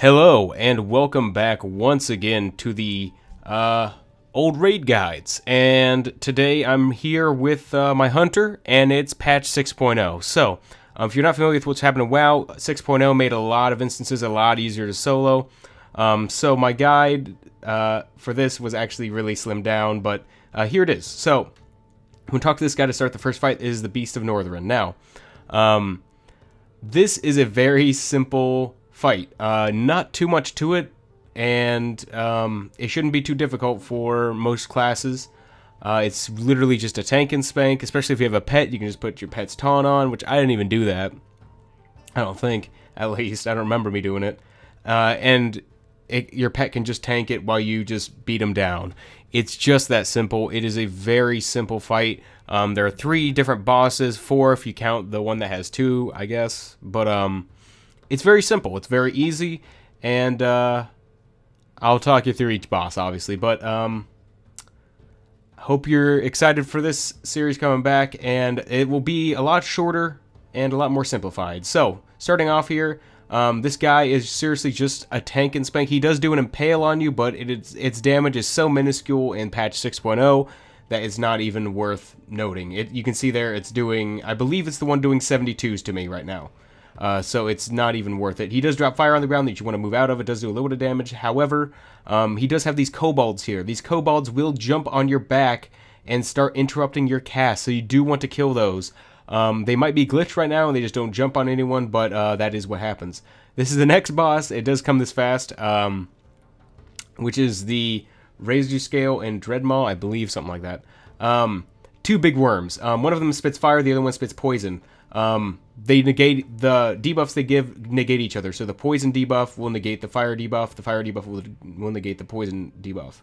Hello and welcome back once again to the old raid guides, and today I'm here with my hunter, and it's patch 6.0. So if you're not familiar with what's happening, WoW 6.0 made a lot of instances a lot easier to solo. So my guide for this was actually really slimmed down, but here it is. So I'm going to talk to this guy to start the first fight. Is the Beast of Northrend. Now this is a very simple fight, not too much to it, and it shouldn't be too difficult for most classes. It's literally just a tank and spank, especially if you have a pet. You can just put your pet's taunt on, which I didn't even do that. I don't think, at least. I don't remember me doing it. Your pet can just tank it while you just beat him down. It's just that simple. It is a very simple fight. There are 3 different bosses, 4 if you count the one that has 2, I guess. But it's very simple. It's very easy, and I'll talk you through each boss, obviously. But hope you're excited for this series coming back, and it will be a lot shorter and a lot more simplified. So, starting off here, this guy is seriously just a tank and spank. He does do an impale on you, but its damage is so minuscule in patch 6.0 that it's not even worth noting. You can see there it's doing, I believe it's the one doing 72s to me right now. So it's not even worth it. He does drop fire on the ground that you want to move out of. It does do a little bit of damage. However, he does have these kobolds here. These kobolds will jump on your back and start interrupting your cast, so you do want to kill those. They might be glitched right now and they just don't jump on anyone, but that is what happens. This is the next boss. It does come this fast, which is the Razor Scale and Dreadmaw, I believe, something like that. 2 big worms. One of them spits fire, the other one spits poison. They negate, the debuffs they give negate each other. So the poison debuff will negate the fire debuff will negate the poison debuff.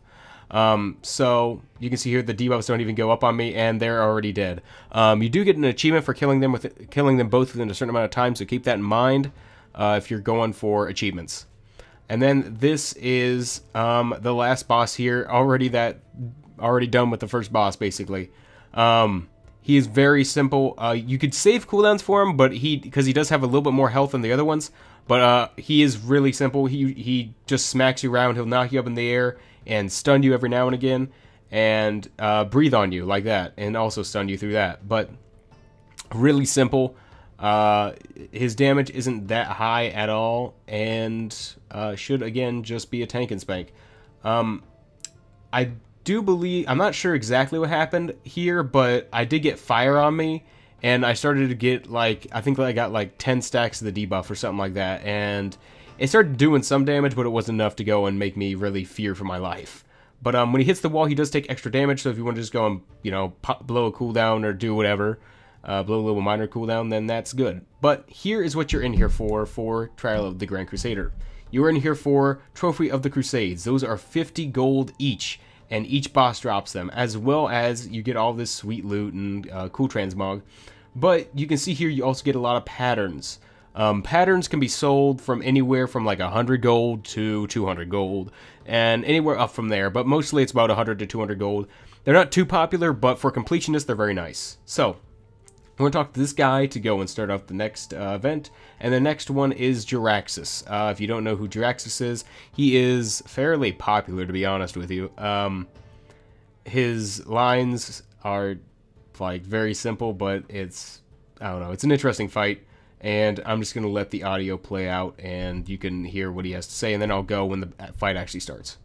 So you can see here the debuffs don't even go up on me, and they're already dead. You do get an achievement for killing them both within a certain amount of time, so keep that in mind if you're going for achievements. And then this is the last boss here, already done with the first boss basically. He is very simple. You could save cooldowns for him, but because he does have a little bit more health than the other ones, but he is really simple. He just smacks you around. He'll knock you up in the air and stun you every now and again, and breathe on you like that, and also stun you through that. But really simple. His damage isn't that high at all, and should again just be a tank and spank. I do believe, I'm not sure exactly what happened here, but I did get fire on me, and I started to get I think I got like 10 stacks of the debuff or something like that, and it started doing some damage, but it wasn't enough to go and make me really fear for my life. But when he hits the wall, he does take extra damage, so if you want to just go and, you know, blow a cooldown or do whatever, blow a little minor cooldown, then that's good. But here is what you're in here for Trial of the Grand Crusader. You're in here for Trophy of the Crusades. Those are 50 gold each, and each boss drops them, as well as you get all this sweet loot and cool transmog. But you can see here you also get a lot of patterns. Patterns can be sold from anywhere from like 100 gold to 200 gold, and anywhere up from there, but mostly it's about 100 to 200 gold. They're not too popular, but for completionists, they're very nice. So, I'm going to talk to this guy to go and start off the next event, and the next one is Jaraxxus. If you don't know who Jaraxxus is, he is fairly popular, to be honest with you. His lines are like very simple, but it's, I don't know, it's an interesting fight, and I'm just going to let the audio play out, and you can hear what he has to say, and then I'll go when the fight actually starts.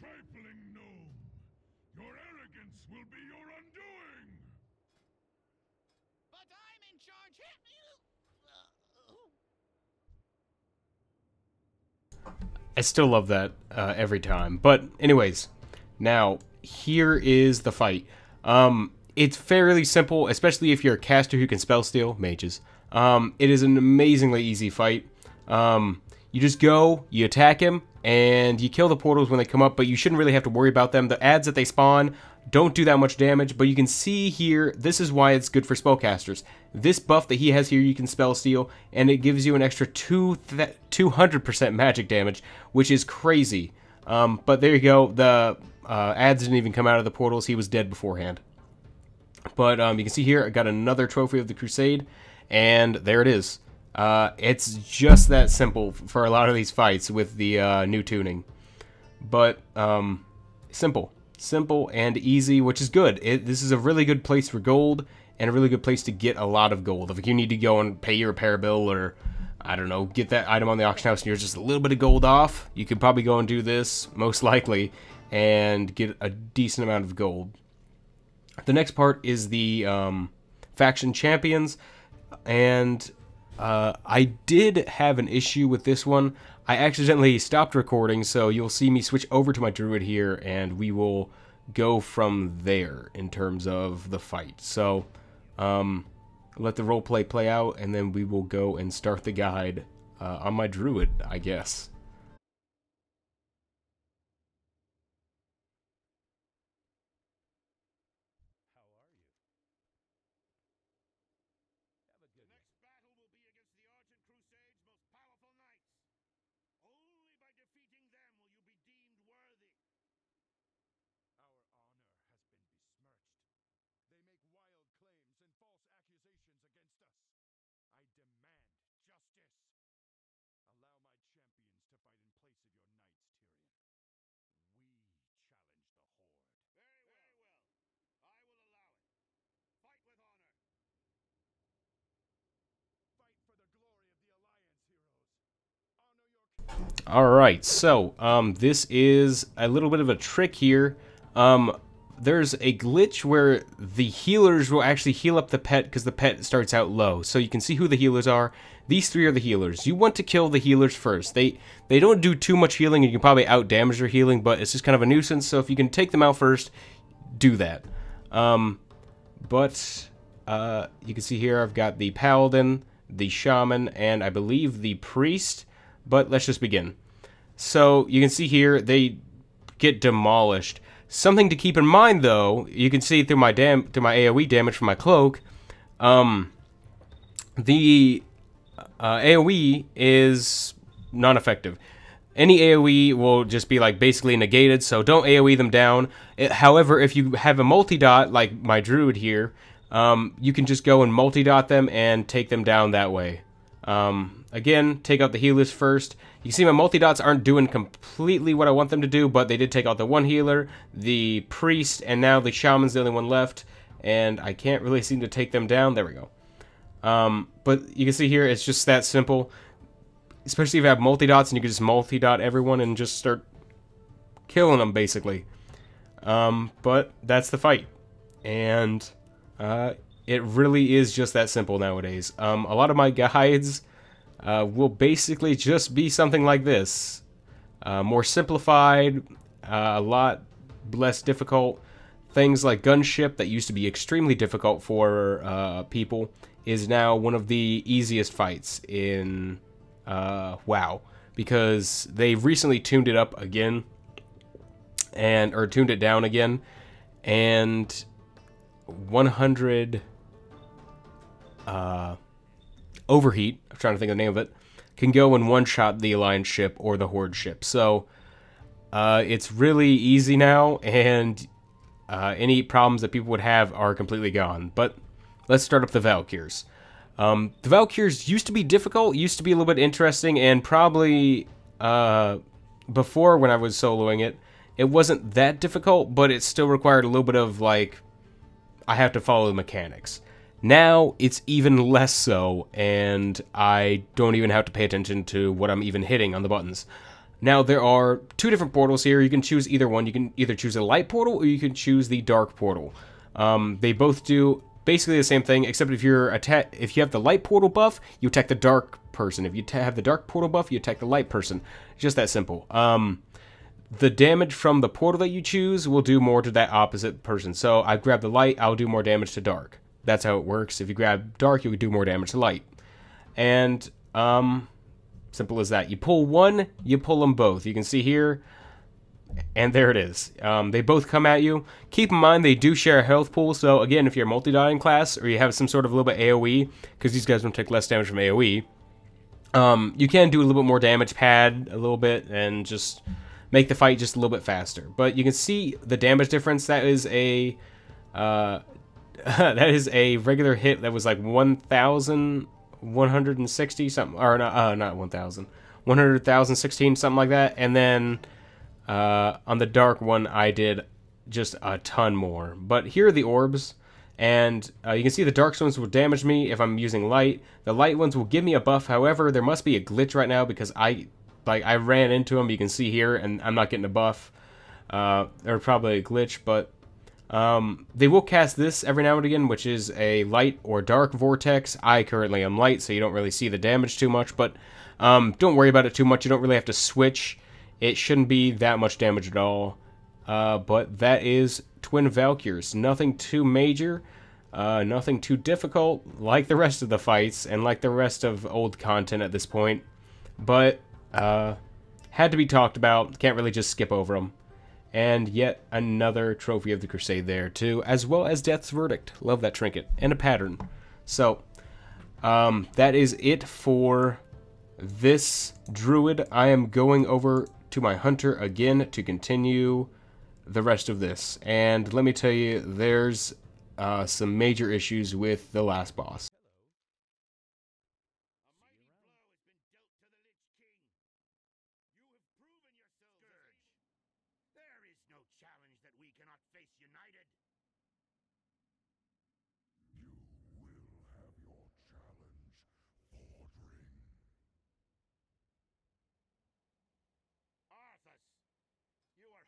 Trifling gnome! Your arrogance will be your undoing! But I'm in charge here! I still love that every time. But anyways, now here is the fight. It's fairly simple, especially if you're a caster who can spell steal, mages. It is an amazingly easy fight. You just go, you attack him, and you kill the portals when they come up, but you shouldn't really have to worry about them. The adds that they spawn don't do that much damage, but you can see here, this is why it's good for spellcasters. This buff that he has here, you can spell steal, and it gives you an extra 200% magic damage, which is crazy. But there you go, the adds didn't even come out of the portals, he was dead beforehand. But you can see here, I got another trophy of the Crusade, and there it is. It's just that simple for a lot of these fights with the new tuning. But simple and easy, which is good. This is a really good place for gold, and a really good place to get a lot of gold. If you need to go and pay your repair bill, or I don't know, get that item on the auction house and you're just a little bit of gold off, you could probably go and do this, most likely, and get a decent amount of gold. The next part is the faction champions, and I did have an issue with this one. I accidentally stopped recording, so you'll see me switch over to my druid here, and we will go from there in terms of the fight. So, let the roleplay play out, and then we will go and start the guide on my druid, I guess. Alright, so, this is a little bit of a trick here. There's a glitch where the healers will actually heal up the pet because the pet starts out low. So you can see who the healers are. These three are the healers. You want to kill the healers first. They don't do too much healing, and you can probably out-damage their healing, but it's just kind of a nuisance, so if you can take them out first, do that. You can see here I've got the paladin, the shaman, and I believe the priest. But let's just begin. So you can see here they get demolished. Something to keep in mind, though, you can see through my AoE damage from my cloak, the AoE is non-effective. Any AoE will just be like basically negated, so don't AoE them down. However, if you have a multi-dot like my druid here, you can just go and multi-dot them and take them down that way. Again, take out the healers first. You can see my multi-dots aren't doing completely what I want them to do, but they did take out the one healer, the priest, and now the shaman's the only one left, and I can't really seem to take them down. There we go. But you can see here, it's just that simple. Especially if you have multi-dots and you can just multi-dot everyone and just start killing them, basically. But that's the fight. And it really is just that simple nowadays. A lot of my guides will basically just be something like this. More simplified, a lot less difficult. Things like gunship that used to be extremely difficult for people is now one of the easiest fights in WoW, because they've recently tuned it up again, or tuned it down again, and 100 overheat, I'm trying to think of the name of it, can go and one-shot the Alliance ship or the Horde ship. So it's really easy now, and any problems that people would have are completely gone. But let's start up the Val'kyrs. The Val'kyrs used to be difficult, used to be a little bit interesting, and probably before when I was soloing it, it wasn't that difficult, but it still required a little bit of, like, I have to follow the mechanics. Now, it's even less so, and I don't even have to pay attention to what I'm even hitting on the buttons. Now, there are two different portals here. You can choose either one. You can either choose a light portal, or you can choose the dark portal. They both do basically the same thing, except if you have the light portal buff, you attack the dark dark person. If you have the dark portal buff, you attack the light person. Just that simple. The damage from the portal that you choose will do more to that opposite person. So I grab the light, I'll do more damage to dark. That's how it works. If you grab dark, you would do more damage to light. And, simple as that. You pull one, you pull them both. You can see here, and there it is. They both come at you. Keep in mind, they do share a health pool. So again, if you're a multi-dotting class, or you have some sort of a little bit AoE, because these guys don't take less damage from AoE, you can do a little bit more damage, pad a little bit, and just make the fight just a little bit faster. But you can see the damage difference. That is a that is a regular hit that was like 1,160 something, or not 1,000, 100,016 something like that. And then on the dark one, I did just a ton more. But here are the orbs, and you can see the dark ones will damage me if I'm using light. The light ones will give me a buff. However, there must be a glitch right now because I ran into them, you can see here, and I'm not getting a buff. Or probably a glitch, but they will cast this every now and again, which is a light or dark vortex. I currently am light, so you don't really see the damage too much, but don't worry about it too much. You don't really have to switch. It shouldn't be that much damage at all. But that is Twin Val'kyrs. Nothing too major, nothing too difficult, like the rest of the fights, and like the rest of old content at this point. But had to be talked about. Can't really just skip over them. And yet another trophy of the Crusade there too, as well as Death's Verdict. Love that trinket. And a pattern. So that is it for this druid. I am going over to my hunter again to continue the rest of this. And let me tell you, there's some major issues with the last boss.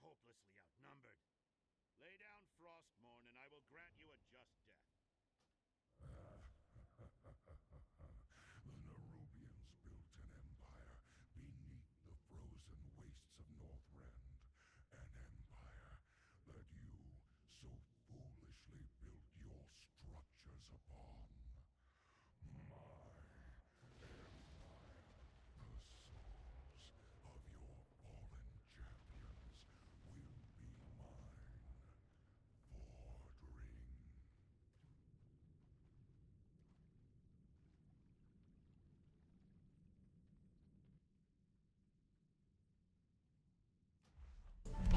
Hopelessly outnumbered. Lay down Frostmourne, and I will grant you a just death. The Nerubians built an empire beneath the frozen wastes of Northrend, an empire that you so foolishly built your structures upon. My empire, the souls of your fallen champions will be mine, Fordring.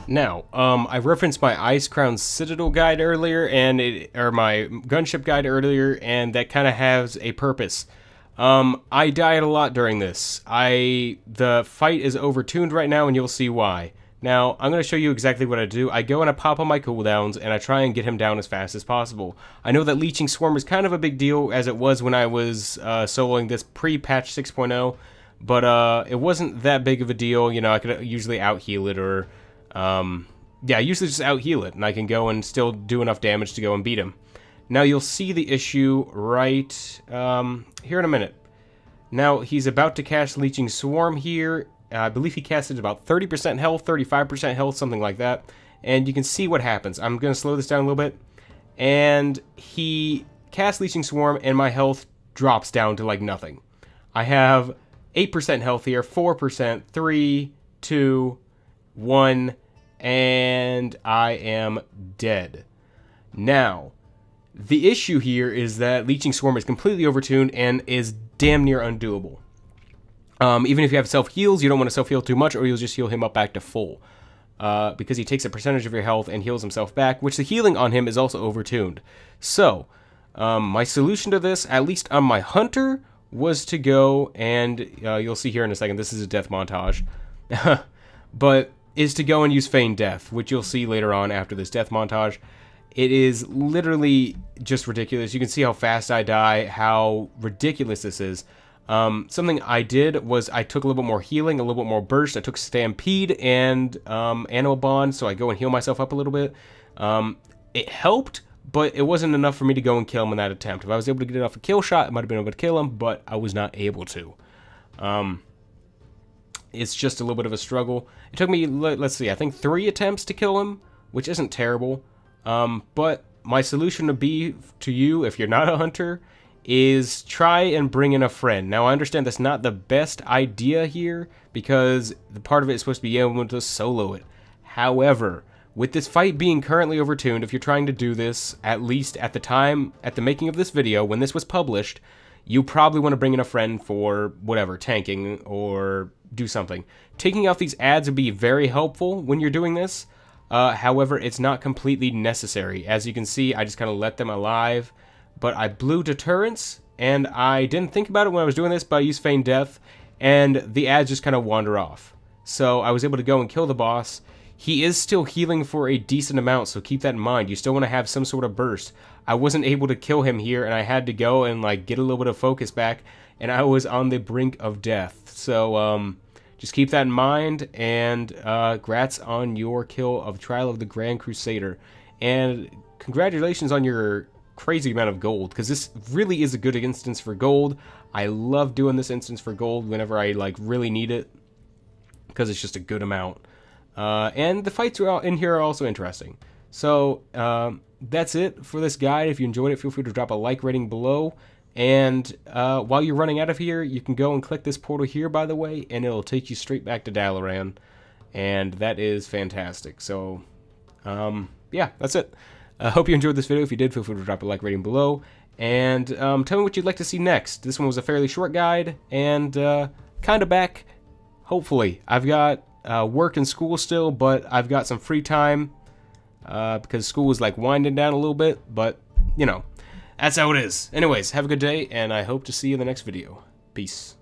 Now, I referenced my Ice Crown Citadel guide earlier, or my gunship guide earlier, and that kind of has a purpose. I died a lot during this. The fight is overtuned right now, and you'll see why. Now, I'm going to show you exactly what I do. I go and I pop on my cooldowns, and I try and get him down as fast as possible. I know that Leeching Swarm is kind of a big deal, as it was when I was soloing this pre-patch 6.0, but it wasn't that big of a deal. You know, I could usually out-heal it, or yeah, I usually just out-heal it, and I can go and still do enough damage to go and beat him. Now, you'll see the issue right here in a minute. Now, he's about to cast Leeching Swarm here. I believe he casted about 30% health, 35% health, something like that. And you can see what happens. I'm going to slow this down a little bit. And he casts Leeching Swarm, and my health drops down to like nothing. I have 8% health here, 4%, 3, 2, 1, and I am dead. Now, the issue here is that Leeching Swarm is completely overtuned and is damn near undoable. Even if you have self-heals, you don't want to self-heal too much, or you'll just heal him up back to full. Because he takes a percentage of your health and heals himself back, which the healing on him is also overtuned. So, my solution to this, at least on my hunter, was to go, and you'll see here in a second, this is a death montage, but is to go and use Feigned Death, which you'll see later on after this death montage. It is literally just ridiculous. You can see how fast I die, how ridiculous this is. Something I did was I took a little bit more healing, a little bit more burst. I took Stampede and Animal Bond, so I go and heal myself up a little bit. It helped, but it wasn't enough for me to go and kill him in that attempt. If I was able to get off a kill shot, I might have been able to kill him, but I was not able to. It's just a little bit of a struggle. It took me, let's see, I think 3 attempts to kill him, which isn't terrible. But my solution would be to you, if you're not a hunter, is try and bring in a friend. Now, I understand that's not the best idea here, because the part of it is supposed to be able to solo it. However, with this fight being currently overtuned, if you're trying to do this, at least at the time, at the making of this video, when this was published, you probably want to bring in a friend for whatever, tanking or do something. Taking out these ads would be very helpful when you're doing this. However, it's not completely necessary. As you can see, I just kind of let them alive. But I blew deterrence, and I didn't think about it when I was doing this, but I used Feign Death, and the ads just kind of wander off. So I was able to go and kill the boss. He is still healing for a decent amount, so keep that in mind. You still want to have some sort of burst. I wasn't able to kill him here, and I had to go and like get a little bit of focus back, and I was on the brink of death. So just keep that in mind, and congrats on your kill of Trial of the Grand Crusader. And congratulations on your crazy amount of gold, because this really is a good instance for gold. I love doing this instance for gold whenever I like really need it, because it's just a good amount. And the fights in here are also interesting. So that's it for this guide. If you enjoyed it, feel free to drop a like rating below. And while you're running out of here, you can go and click this portal here, by the way, and it'll take you straight back to Dalaran. And that is fantastic. So yeah, that's it. I hope you enjoyed this video. If you did, feel free to drop a like rating below. And tell me what you'd like to see next. This one was a fairly short guide, and kind of back, hopefully. I've got work and school still, but I've got some free time because school is like winding down a little bit, but you know, that's how it is. Anyways, have a good day, and I hope to see you in the next video. Peace.